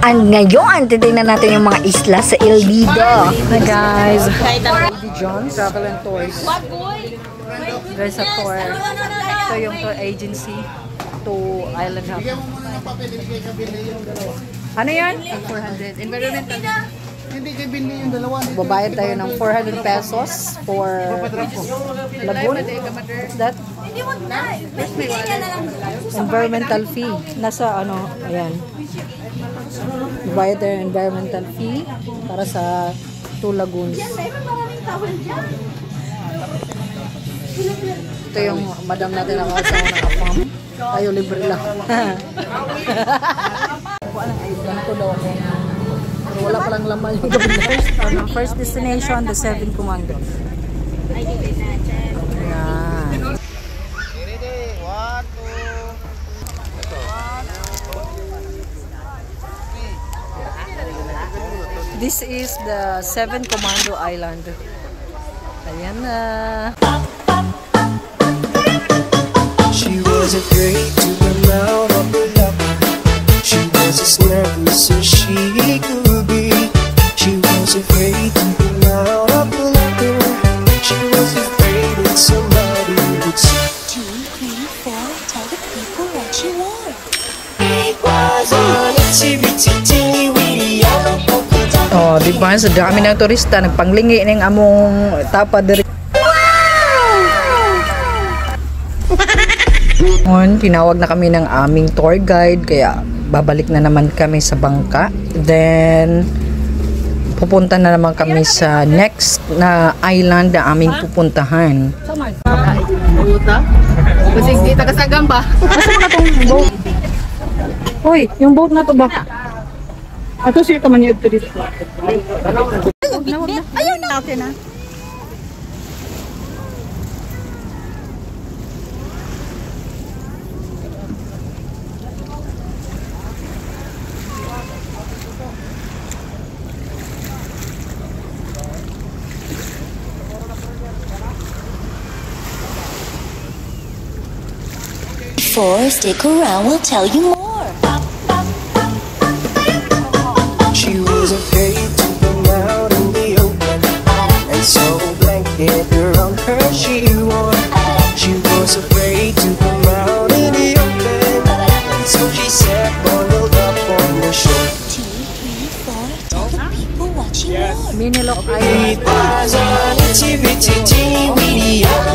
And ngayon, titignan natin yung mga isla sa El Nido. Hi guys, Lady John's Travel and Tours. There's a tour. Ito yung tour agency to Island Hub. Ano yan? 400. Environmental. Hindi kayo binili yung dalawa. Babayad tayo ng 400 pesos for lagoon. What's that? Environmental fee. Nasa ano, ayan. Babayad tayo ng environmental fee para sa 2 lagoons. Ito yung madam natin na kasama ng apam. Tayo libre lang. Ganito daw ako. Pero wala palang laman yung gabi na. First destination, the 7 Commandos. Ayan. This is the 7 Commando Island. Ayan na. She was afraid to come out of the locker. She was as nervous as she could be. She was afraid to come out of the locker. She was afraid that somebody would see. 2, 3, 4, tell the people what you want. It was an activity, teeny weeny yellow polka dot. Oh, di ba? Sa dami ng turista, nagpanglingi ng among tapa diri. Tinawag na kami ng aming tour guide, kaya babalik na naman kami sa bangka. Then, pupunta na naman kami sa next na island na aming pupuntahan. Buta? Kasi hindi tagasagam ba? Asa mga itong boat? Uy, yung boat na to ba? Ato siya ka man yung turist. Ayun na. Okay na. Stick around, we'll tell you more. She was afraid to come out in the open, and so blanket around her she wore. She was afraid to come out in the open, and so she sat bundled up on the shore. 2, 3, 4, tell the people what you want. Minilok It Island. was an activity, teeny weeny yellow